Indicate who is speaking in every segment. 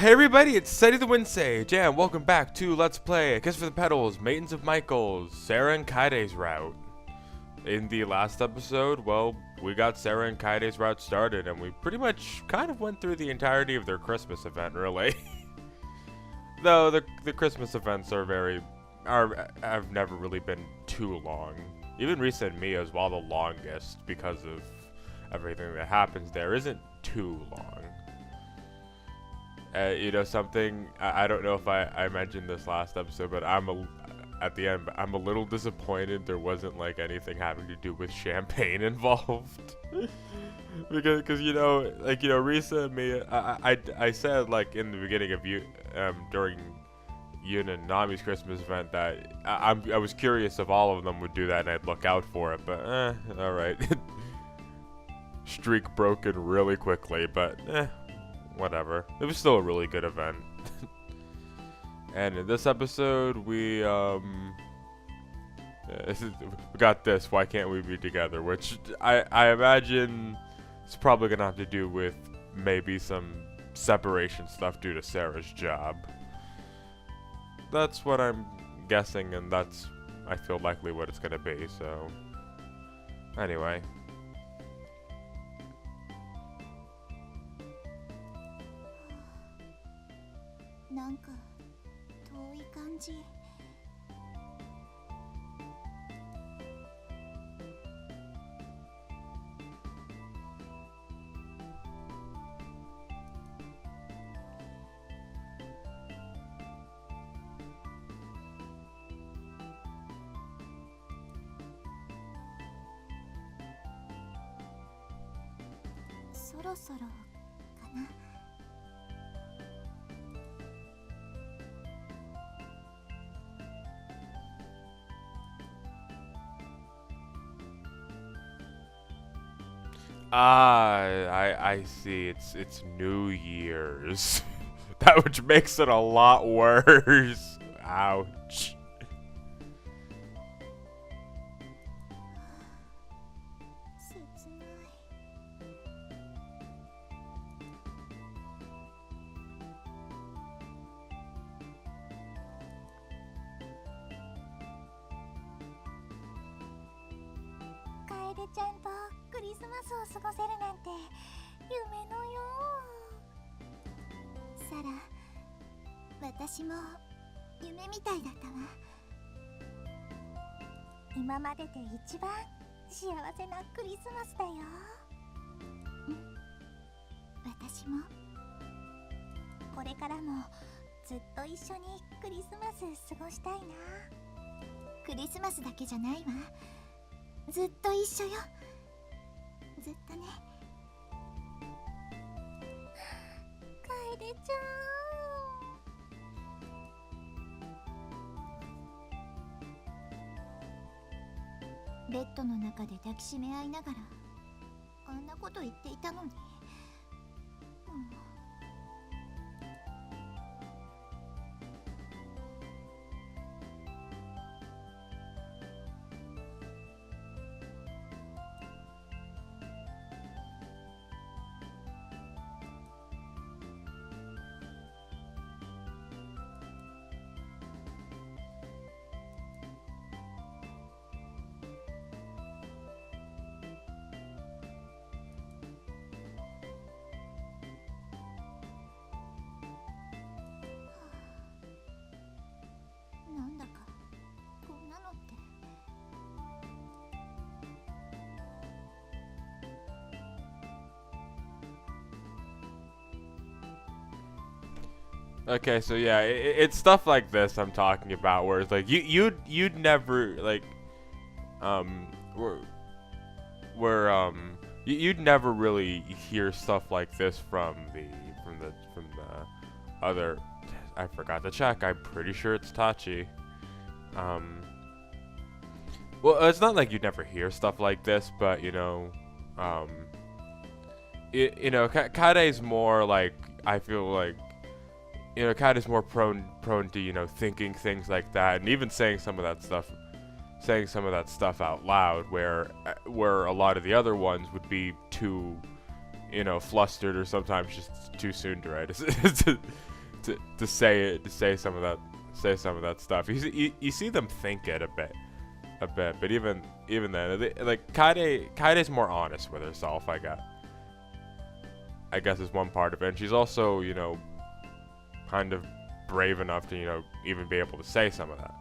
Speaker 1: Hey everybody, it's Sadie the Wind Sage, and welcome back to Let's Play A Kiss for the Petals, Maidens of Michael's, Sara and Kaede's route. In the last episode, well, we got Sara and Kaede's route started, and we pretty much kind of went through the entirety of their Christmas event, really. Though the Christmas events have never really been too long. Even Risa and Mia's, while the longest, because of everything that happens there, isn't too long. You know something, I don't know if I mentioned this last episode, but at the end, I'm a little disappointed there wasn't like anything having to do with champagne involved. because Risa and me, I said like in the beginning of during Yun and Nami's Christmas event that I was curious if all of them would do that and I'd look out for it, but alright. Streak broken really quickly, but whatever. It was still a really good event. And in this episode, we got this. Why can't we be together? Which I imagine it's probably gonna have to do with maybe some separation stuff due to Sarah's job. That's what I'm guessing, and that's I feel likely what it's gonna be. So anyway.
Speaker 2: なんか遠い感じ。そろそろかな。
Speaker 1: I see. It's New Year's. That which makes it a lot worse. Ouch.
Speaker 2: Kaede ちゃんとクリスマスを過ごせるなんて夢のよ。サラ、私も夢みたいだったわ。今までで一番幸せなクリスマスだよ。私もこれからもずっと一緒にクリスマス過ごしたいな。クリスマスだけじゃないわ。 ずっと一緒よ。ずっとね。楓ちゃん。ベッドの中で抱きしめ合いながらあんなこと言っていたのに。なんだかこんなのって。
Speaker 1: Okay, so yeah, it's stuff like this I'm talking about, where it's like you'd never like you'd never really hear stuff like this from the other. I forgot to check. I'm pretty sure it's Tachi. Well, it's not like you'd never hear stuff like this, but you know, Kade's more like, I feel like, you know, Kade's more prone to, you know, thinking things like that, and even saying some of that stuff out loud, where a lot of the other ones would be too, you know, flustered or sometimes just too soon to write to say some of that stuff. You see them think it a bit, but even then, like Kaede's more honest with herself. I guess is one part of it, and she's also, you know, kind of brave enough to, you know, even be able to say some of that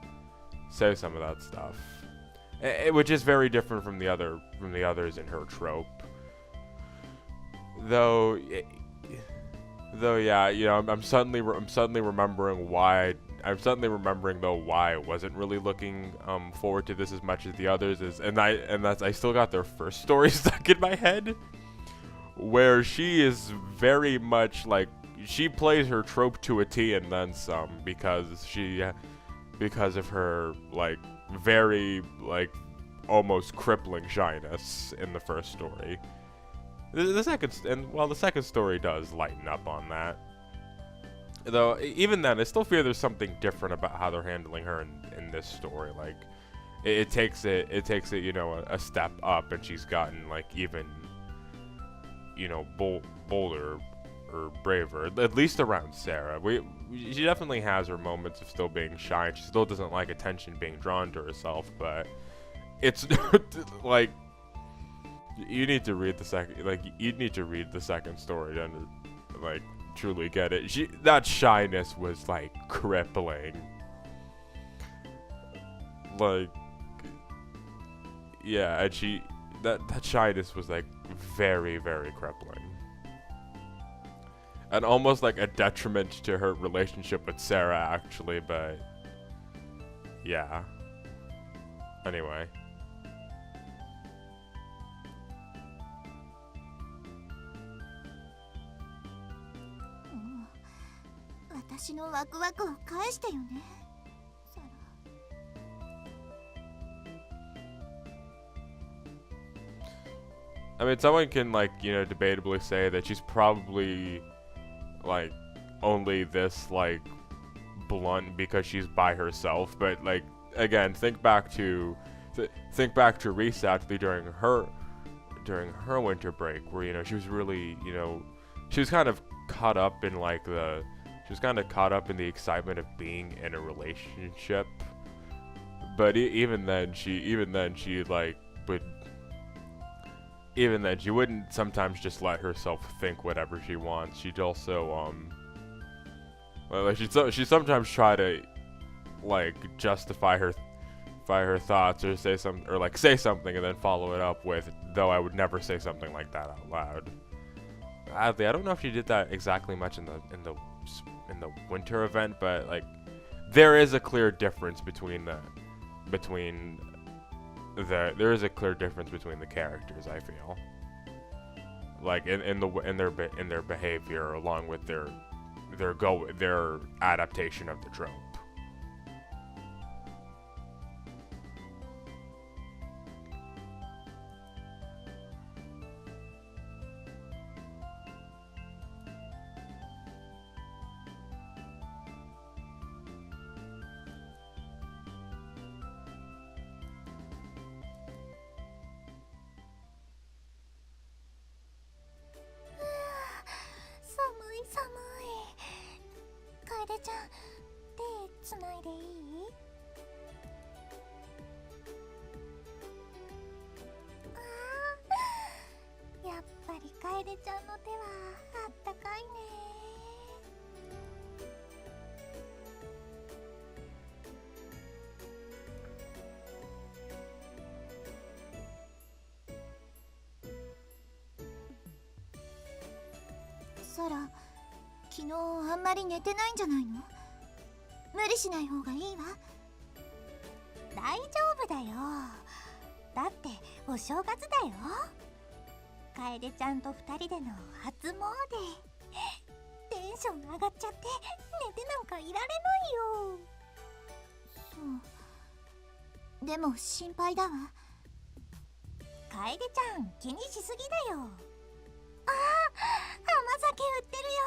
Speaker 1: stuff, which is very different from the others in her trope. Though, yeah, you know, I'm suddenly remembering why I wasn't really looking forward to this as much as the others I still got their first story stuck in my head, where she is very much like, she plays her trope to a T and then some, because of her, like, very, like, almost crippling shyness in the first story. The second story does lighten up on that. Though, even then, I still fear there's something different about how they're handling her in this story. Like, it takes it, you know, a step up, and she's gotten, like, even, you know, bolder or braver, at least around Sara. She definitely has her moments of still being shy, and she still doesn't like attention being drawn to herself, but it's like, you need to read the second story to like truly get it. That shyness was like crippling. Like, yeah, and that shyness was like very, very crippling. And almost like a detriment to her relationship with Sara, actually, but yeah. Anyway.
Speaker 2: 私のワクワクを返してよね、サラ。
Speaker 1: I mean, someone can, like, you know, debatably say that she's probably, like, only this, like, blunt because she's by herself. But, like, again, think back to Risa actually during her winter break, where, you know, she was really, you know, she was kind of caught up in, like, the excitement of being in a relationship. But even then she like would. Even then, she wouldn't sometimes just let herself think whatever she wants. She'd also, like, she'd sometimes try to, like, justify her thoughts or say something and then follow it up with, though I would never say something like that out loud. Oddly, I don't know if she did that exactly much in the winter event, but, like, there is a clear difference between the characters, I feel, like in their behavior, along with their adaptation of the trope.
Speaker 2: Kaedeちゃん、手つないでいい？やっぱりKaedeちゃんの手はあったかいね。サラ、昨日あんまり寝てないんじゃないの？無理しない方がいいわ。大丈夫だよ。だってお正月だよ。Kaedeちゃんと2人での初詣。テンション上がっちゃって寝てなんかいられないよ。そう。でも心配だわ。Kaedeちゃん、気にしすぎだよ。ああ、甘酒売ってるよ。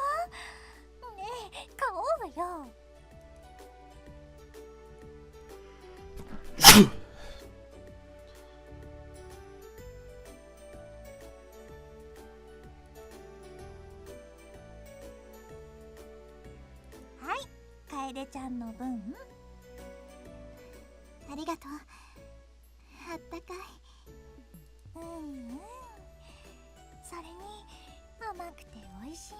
Speaker 2: ねえ、買おうよ。楓ちゃんの分。ありがとう。あったかい。それに甘くて美味しいね。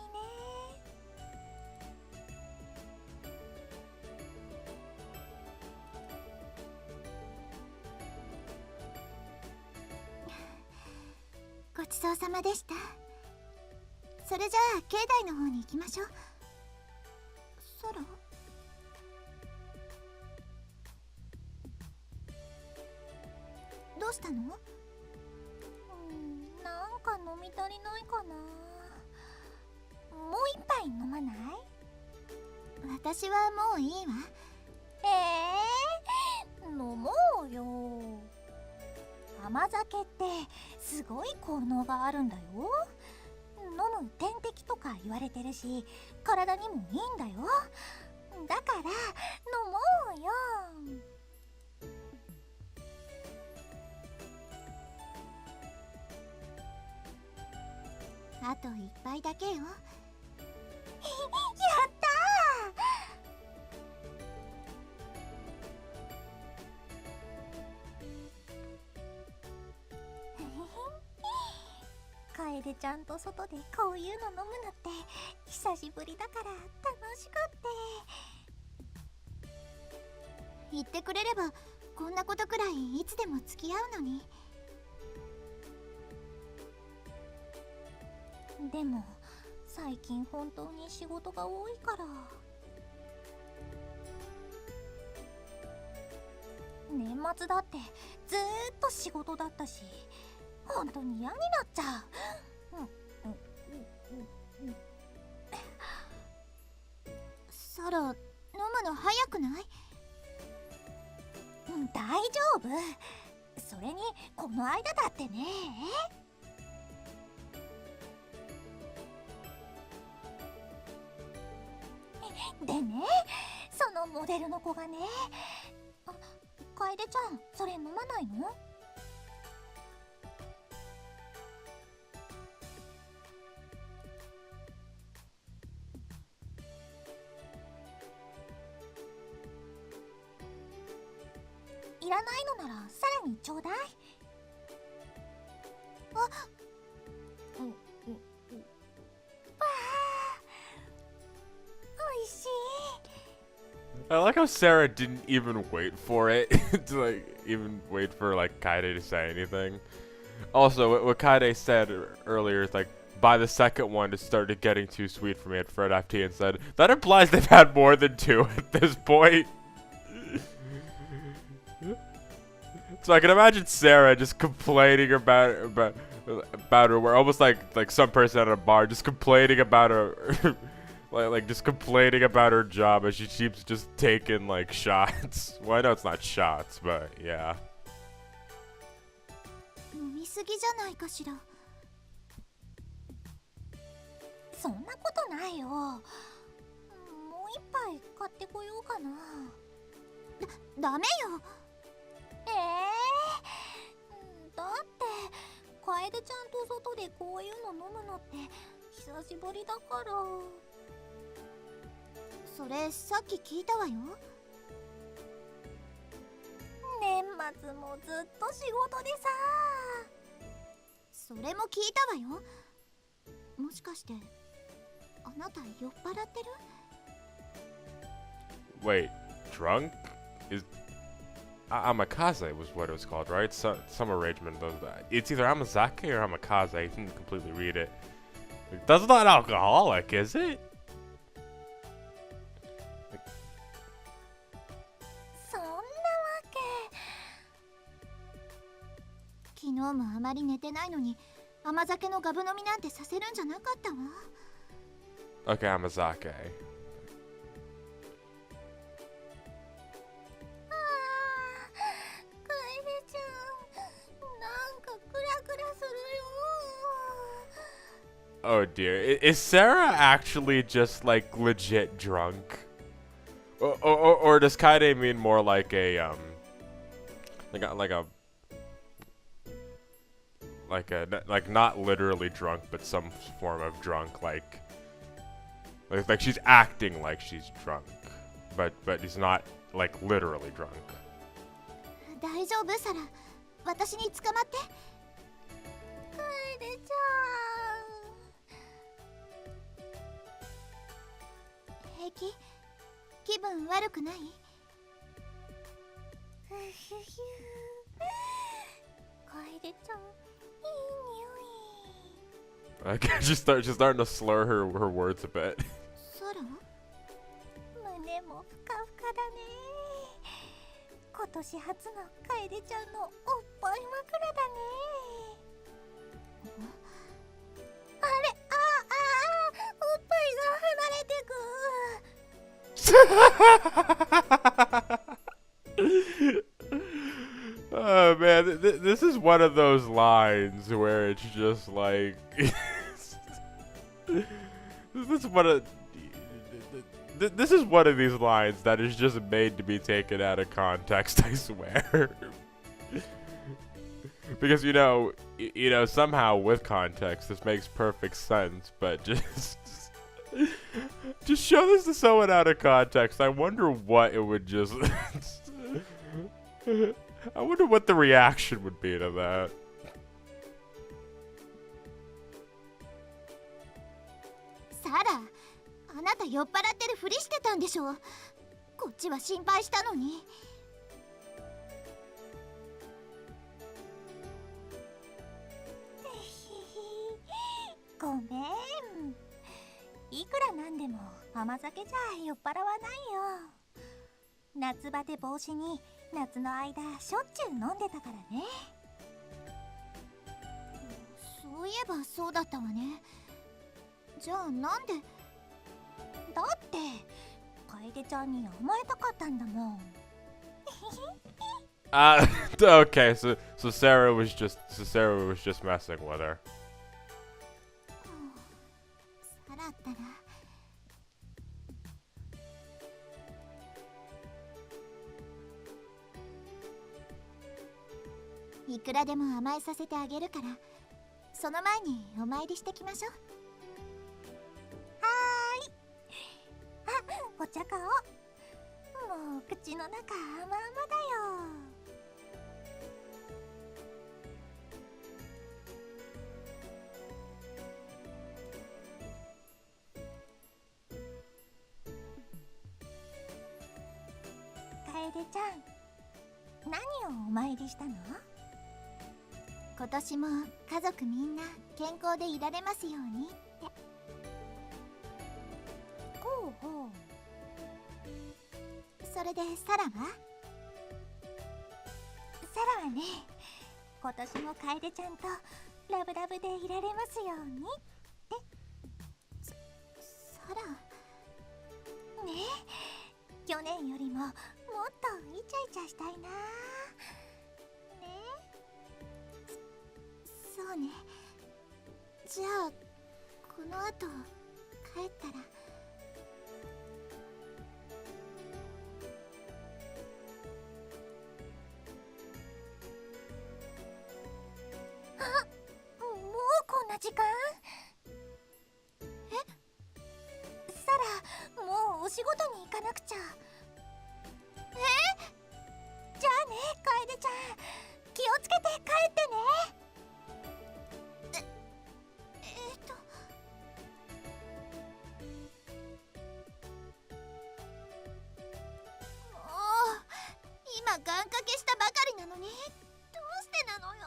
Speaker 2: ごちそうさまでした。それじゃあ境内の方に行きましょう。サラ、どうしたの？なんか飲み足りないかな。もう一杯飲まない？私はもういいわ。飲もうよ。甘酒ってすごい効能があるんだよ。飲む点滴とか言われてるし、体にもいいんだよ。だから飲もうよ。あと一杯だけよ。やったー。楓ちゃんと外でこういうの飲むのって久しぶりだから楽しくって。言ってくれればこんなことくらいいつでも付き合うのに。でも最近本当に仕事が多いから。年末だってずーっと仕事だったし、本当に嫌になっちゃう。サラ、飲むの早くない？大丈夫。それにこの間だってね。でね、そのモデルの子がね、楓ちゃん、それ飲まないの？いらないのならさらにちょうだい。わあ、おいしい。
Speaker 1: I like how Sarah didn't even wait for it to even wait for Kaede to say anything. Also, what Kaede said earlier is by the second one it started getting too sweet for me at Fred FT and said that implies they've had more than two at this point. So I can imagine Sarah just complaining about her, where almost like some person at a bar just complaining about her. Just complaining about her job as she keeps just taking shots. Well, I know it's not shots, but yeah.
Speaker 2: 飲みすぎじゃないかしら。そんなことないよ。もう一杯買ってこようかな。ダメよ。だって楓ちゃんと外でこういうの飲むのって久しぶりだから。それさっき聞いたわよ。年末もずっと仕事でさ。それも聞いたわよ。もしかしてあなた酔っ払ってる？
Speaker 1: Wait, drunk? Is Amakaze was what it was called, right? Some arrangement of that. It's either Amazake or Amakaze. I didn't completely read it. That's not alcoholic, is it?
Speaker 2: そんなわけ。昨日もあまり寝てないのに甘酒のガブ飲みなんてさせるんじゃなかったわ。
Speaker 1: Okay, Amazake.
Speaker 2: なんかクラクラするよ。
Speaker 1: Oh dear. Is Sarah actually just legit drunk? Or does Kaede mean more like a not literally drunk but some form of drunk, like she's acting like she's drunk? but he's not like literally drunk.
Speaker 2: 大丈夫サラ、私に捕まって。楓ちゃん。平気？気分悪くない？ふふふ。楓ちゃん、いい匂い。
Speaker 1: I guess she's starting to slur her words a bit.
Speaker 2: サラ？胸もふかふかだね。今年初の楓ちゃんのおっぱい枕だね。あれ、おっぱいが離れてく。
Speaker 1: Oh man, this is one of those lines where it's just like this is one of these lines that is just made to be taken out of context, I swear. Because you know somehow with context this makes perfect sense, but just show this to someone out of context. I wonder what it would just I wonder what the reaction would be to that.
Speaker 2: サラ、あなた酔っ払ってるふりしてたんでしょ。こっちは心配したのに。ごめん。いくらなんでも甘酒じゃ酔っ払わないよ。夏バテ防止に夏の間しょっちゅう飲んでたからね。そういえばそうだったわね。じゃあなんで？だって楓ちゃんに甘えたかったんだもん。
Speaker 1: Okay, so Sarah was just messing with her.
Speaker 2: サラったらいくらでも甘えさせてあげるから、その前にお参りしてきましょう。はーい。あ、お茶買おう。もう口の中甘々だよ。楓ちゃん、何をお参りしたの？今年も家族みんな健康でいられますようにって。ほうほう。それでサラは？サラはね、今年も楓ちゃんとラブラブでいられますようにって。サラねえ、去年よりももっとイチャイチャしたいな。そうね。じゃあこの後帰ったら。あ、もうこんな時間？え？サラ、もうお仕事に行かなくちゃ。じゃあね、楓ちゃん、気をつけて帰ってね。今願掛けしたばかりなのに、どうしてなのよ。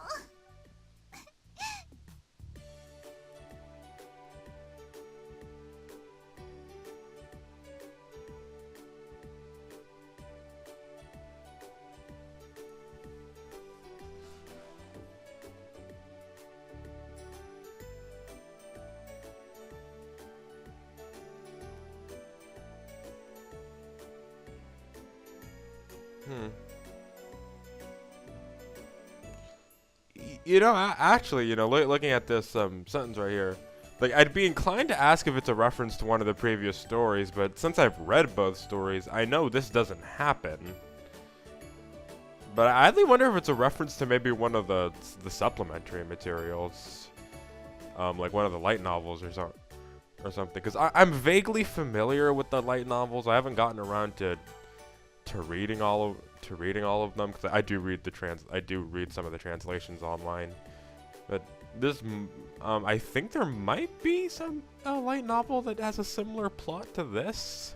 Speaker 1: You know, actually, looking at this sentence right here, like, I'd be inclined to ask if it's a reference to one of the previous stories, but since I've read both stories, I know this doesn't happen. But I actually wonder if it's a reference to maybe one of the supplementary materials, like one of the light novels or or something, because I'm vaguely familiar with the light novels. I haven't gotten around to reading all of them, because I do read some of the translations online. But this, I think there might be a light novel that has a similar plot to this.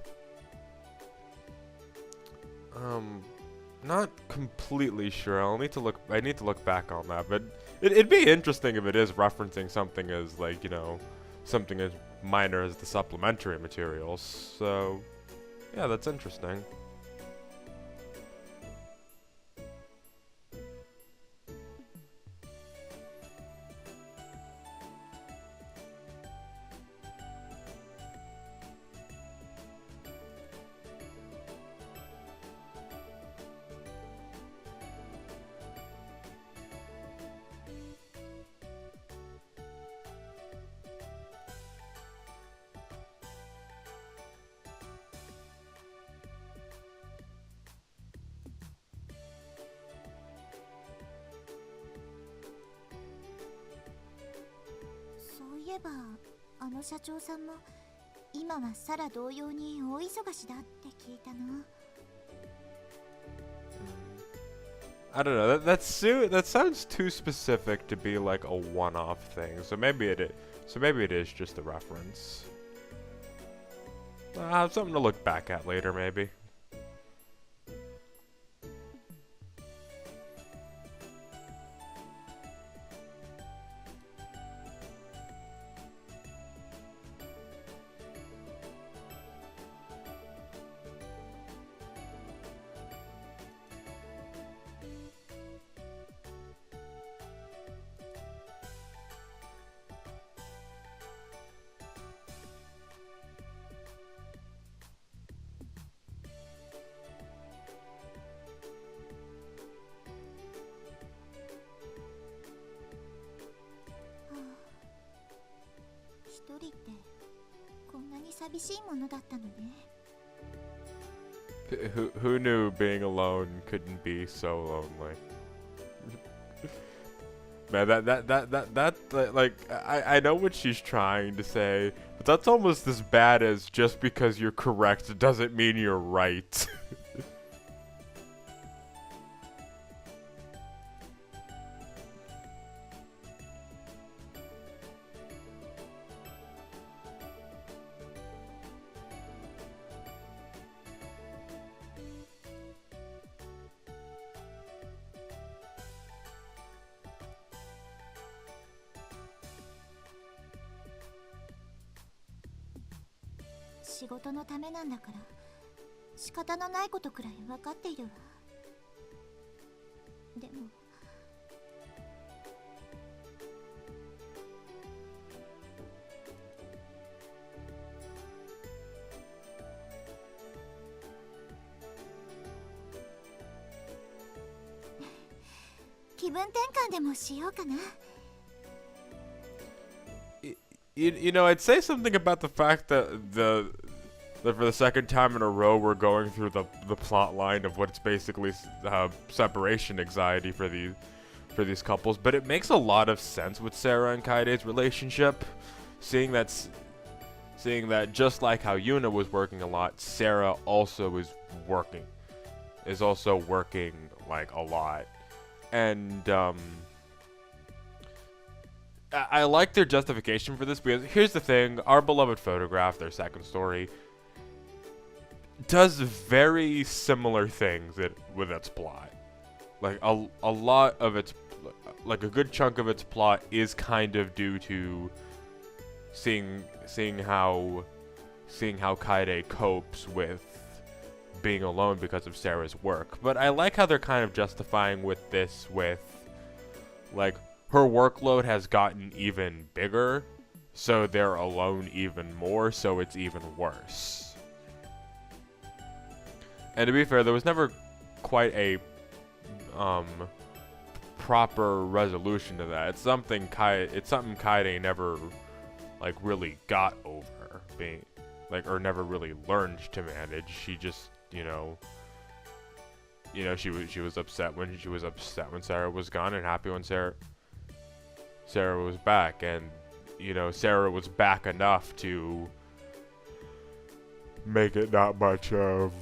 Speaker 1: Not completely sure. I need to look back on that, but it'd be interesting if it is referencing something as, like, you know, something as minor as the supplementary materials. So, yeah, that's interesting. I don't know. That sounds too specific to be like a one-off thing. So maybe it is just a reference. Something to look back at later, maybe. Who knew being alone couldn't be so lonely? Man, that like, I know what she's trying to say, but that's almost as bad as just because you're correct doesn't mean you're right. You know, I'd say something about the fact that that for the second time in a row we're going through the plot line of what's basically separation anxiety for these couples, but it makes a lot of sense with Sara and Kaede's relationship, seeing that just like how Yuna was working a lot, Sara also is working like a lot. And I like their justification for this, because here's the thing: Our Beloved Photograph, their second story, does very similar things with its plot. Like a lot of its, like a good chunk of its plot is kind of due to seeing how Kaede copes with being alone because of Sara's work. But I like how they're kind of justifying with this, with like, her workload has gotten even bigger, so they're alone even more, so it's even worse. And to be fair, there was never quite a proper resolution to that. It's something Kaede never like really got over, being like, or never really learned to manage. She just, you know, she was upset when Sara was gone, and happy when Sara was back, and you know, Sara was back enough to make it not much of.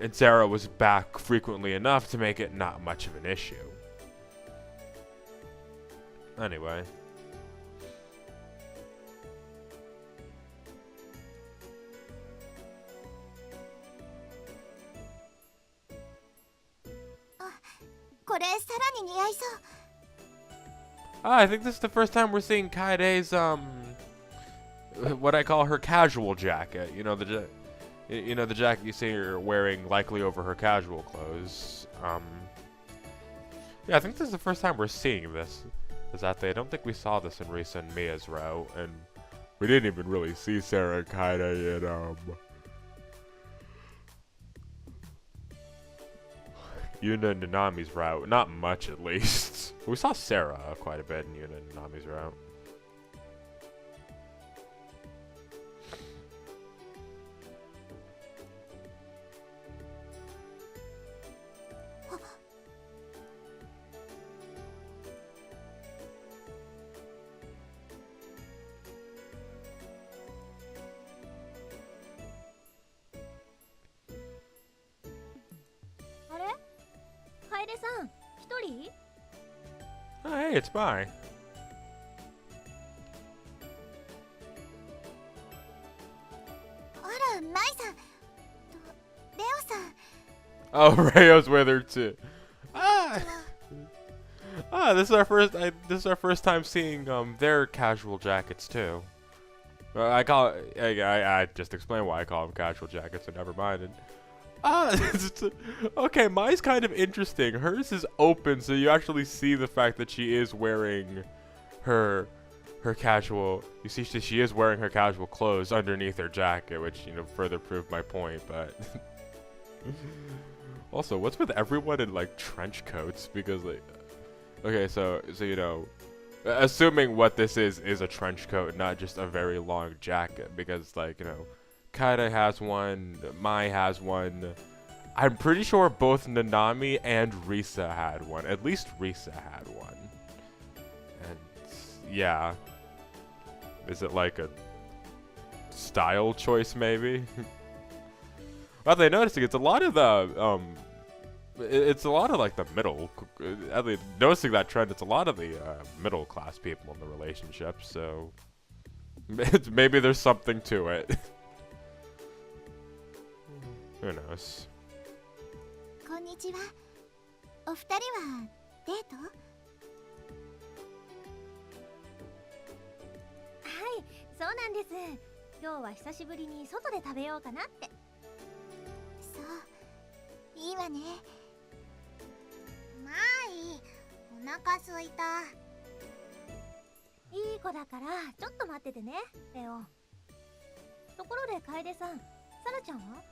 Speaker 1: And Sara was back frequently enough to make it not much of an issue. Anyway. I think this is the first time we're seeing Kaede's what I call her casual jacket. You know the jacket you see her wearing likely over her casual clothes. Yeah, I think this is the first time we're seeing this. I don't think we saw this in recent Mia's route, and we didn't even really see Sara and Kaede in Yuna and Nanami's route. Not much, at least. We saw Sara quite a bit in Yuna and Nanami's route. Oh, hey, it's Mai. Oh, Ryo's with her too. This is our first time seeing their casual jackets too. I just explained why I call them casual jackets, so never mind. Okay, mine's kind of interesting. Hers is open, so you actually see the fact that she is wearing her casual. You see, she is wearing her casual clothes underneath her jacket, which, you know, further proved my point. But also, what's with everyone in like trench coats? Because like, okay, so you know, assuming what this is a trench coat, not just a very long jacket, because like, you know, Kaede has one, Mai has one. I'm pretty sure both Nanami and Risa had one. At least Risa had one. And yeah. Is it like a style choice maybe? Well, they're noticing it's a lot of the it's a lot of like the middle, at least noticing that trend, it's a lot of the middle class people in the relationship, so maybe there's something to it. Who knows?
Speaker 2: こんにちは。お二人はデート？はい、そうなんです。今日は久しぶりに外で食べようかなって。そう、いいわね。まあいい。お腹すいた。いい子だからちょっと待っててね、レオン。ところで楓さん、サラちゃんは？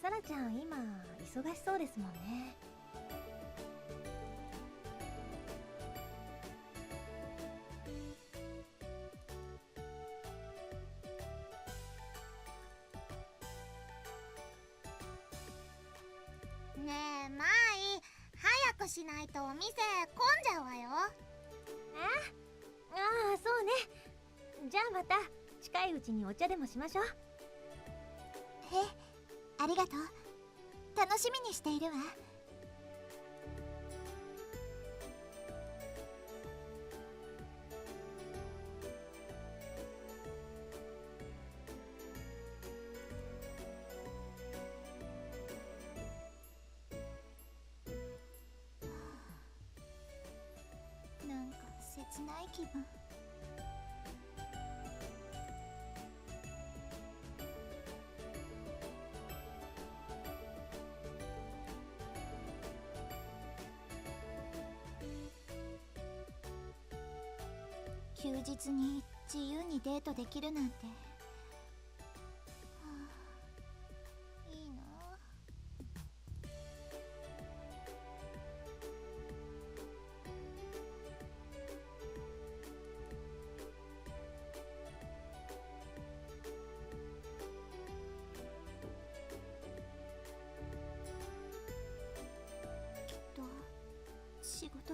Speaker 2: サラちゃん今忙しそうですもんね。ねえマイ、早くしないとお店混んじゃうわよ。ああ、そうね。じゃあまた近いうちにお茶でもしましょう。ありがとう。楽しみにしているわ。なんか切ない気分。休日に自由にデートできるなんて、いいな。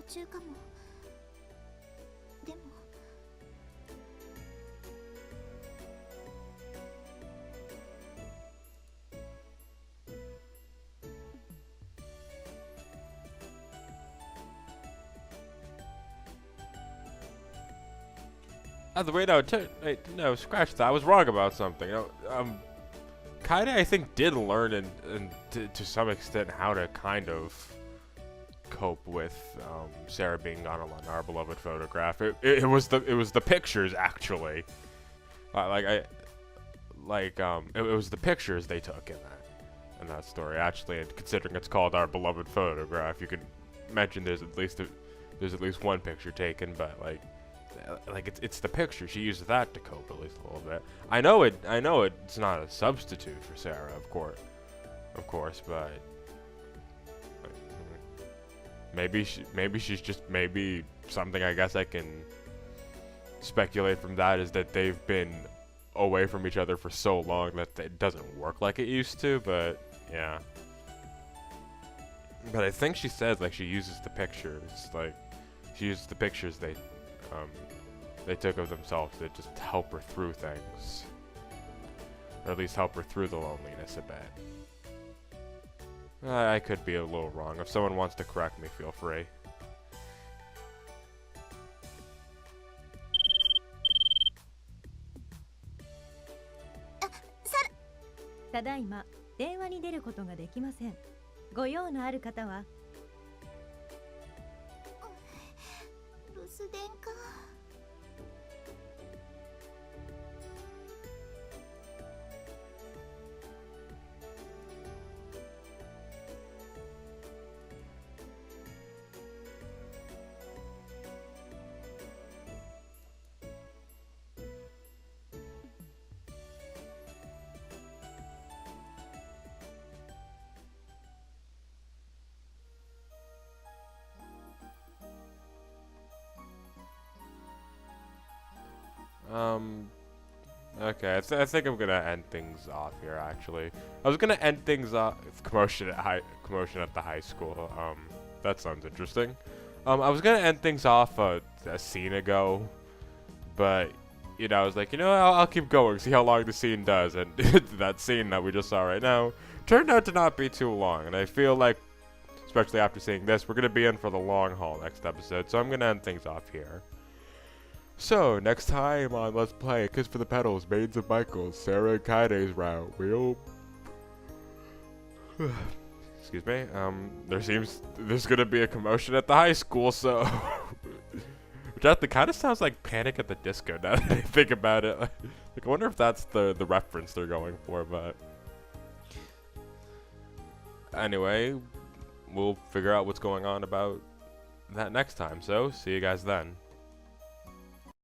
Speaker 2: 中かも。でも
Speaker 1: wait, no, wait, no, scratch that. I was wrong about something. Kaede, I think, did learn to some extent how to kind of cope with Sara being gone on our beloved photograph. It was the pictures actually. It was the pictures they took in that story actually. And considering it's called Our Beloved Photograph, you can mention there's at least one picture taken, but it's the picture. She uses that to cope at least a little bit. I know it's not a substitute for Sara, of course, but maybe she's just something. I guess I can speculate from that is that they've been away from each other for so long that it doesn't work like it used to. But yeah, but I think she says she uses the pictures, she uses the pictures they took of themselves to just help her through things, or at least help her through the loneliness a bit. I could be a little wrong. If someone wants to correct me, feel free.
Speaker 3: ただいま電話に出ることができません。ご用のある方は。
Speaker 2: 留守電か。
Speaker 1: Okay, I think I'm gonna end things off here. Actually, I was gonna end things off with commotion at the high school. That sounds interesting. I was gonna end things off a scene ago, but I was like, I'll keep going, see how long the scene does, and that scene that we just saw right now turned out to not be too long, and I feel like, especially after seeing this, we're gonna be in for the long haul next episode, so I'm gonna end things off here. So, next time on Let's Play Kiss for the Petals, Maidens of Michael's, Sara and Kaede's route, we'll... Excuse me, there's gonna be a commotion at the high school, so... Which kind of sounds like Panic at the Disco now that I think about it. I wonder if that's the reference they're going for, but... Anyway, we'll figure out what's going on about that next time, so see you guys then.